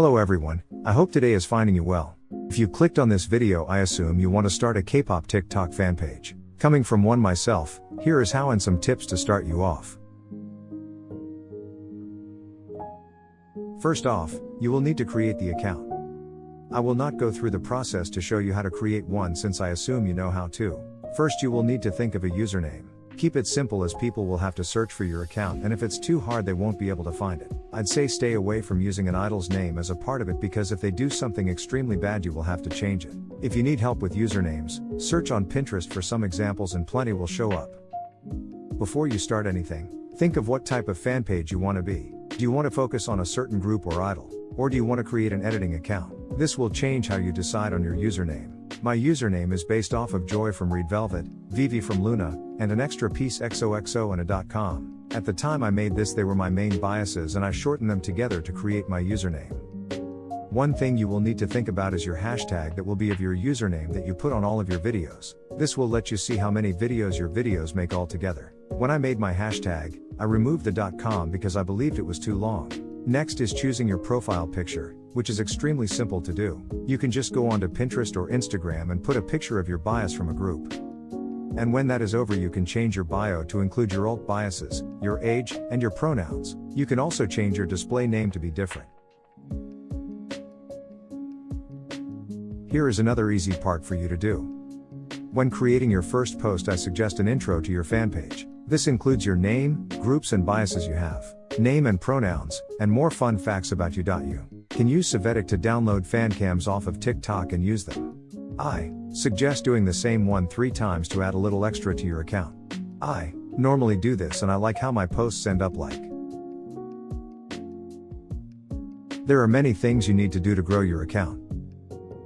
Hello everyone, I hope today is finding you well. If you clicked on this video, I assume you want to start a K-pop TikTok fan page. Coming from one myself, here is how and some tips to start you off. First off, you will need to create the account. I will not go through the process to show you how to create one since I assume you know how to. First you will need to think of a username. Keep it simple as people will have to search for your account, and if it's too hard they won't be able to find it. I'd say stay away from using an idol's name as a part of it because if they do something extremely bad you will have to change it. If you need help with usernames, search on Pinterest for some examples and plenty will show up. Before you start anything, think of what type of fan page you want to be. Do you want to focus on a certain group or idol? Or do you want to create an editing account? This will change how you decide on your username. My username is based off of Joy from revebit, Vivi from Loona, and an extra piece XOXO and a .com. At the time I made this they were my main biases and I shortened them together to create my username. One thing you will need to think about is your hashtag that will be of your username that you put on all of your videos. This will let you see how many videos your videos make altogether. When I made my hashtag, I removed the .com because I believed it was too long. Next is choosing your profile picture, which is extremely simple to do. You can just go onto Pinterest or Instagram and put a picture of your bias from a group. And when that is over you can change your bio to include your alt biases, your age, and your pronouns. You can also change your display name to be different. Here is another easy part for you to do. When creating your first post I suggest an intro to your fan page. This includes your name, groups and biases you have, name and pronouns, and more fun facts about you. You can use Savetic to download fan cams off of TikTok and use them. I suggest doing the same one 3 times to add a little extra to your account. I normally do this and I like how my posts end up like. There are many things you need to do to grow your account.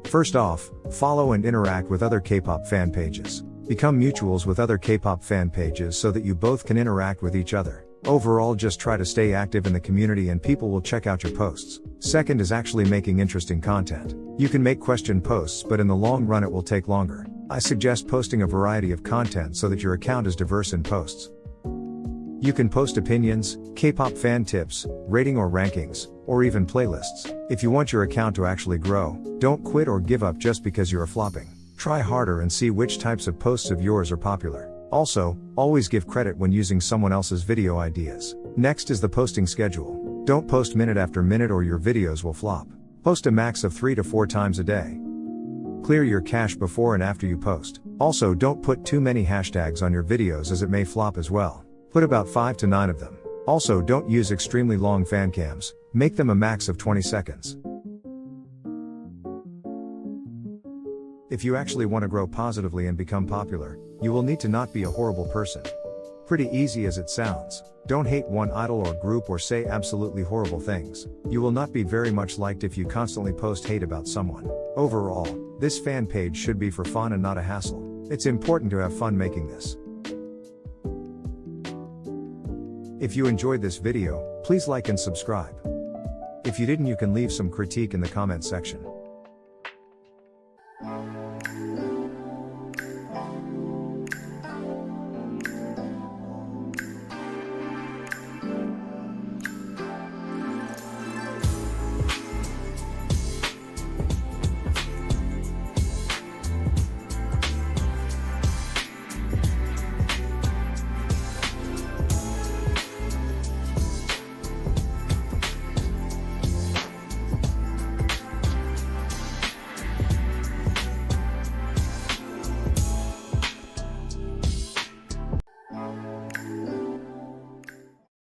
First off, follow and interact with other K-pop fan pages. Become mutuals with other K-pop fan pages so that you both can interact with each other. Overall, just try to stay active in the community and people will check out your posts. Second is actually making interesting content. You can make question posts, but in the long run it will take longer. I suggest posting a variety of content so that your account is diverse in posts. You can post opinions, K-pop fan tips, rating or rankings, or even playlists. If you want your account to actually grow, don't quit or give up just because you are flopping. Try harder and see which types of posts of yours are popular. Also, always give credit when using someone else's video ideas. Next is the posting schedule. Don't post minute after minute or your videos will flop. Post a max of 3 to 4 times a day. Clear your cache before and after you post. Also, don't put too many hashtags on your videos as it may flop as well. Put about 5 to 9 of them. Also, don't use extremely long fan cams. Make them a max of 20 seconds. If you actually want to grow positively and become popular, you will need to not be a horrible person. Pretty easy as it sounds. Don't hate one idol or group or say absolutely horrible things. You will not be very much liked if you constantly post hate about someone. Overall, this fan page should be for fun and not a hassle. It's important to have fun making this. If you enjoyed this video, please like and subscribe. If you didn't, you can leave some critique in the comment section.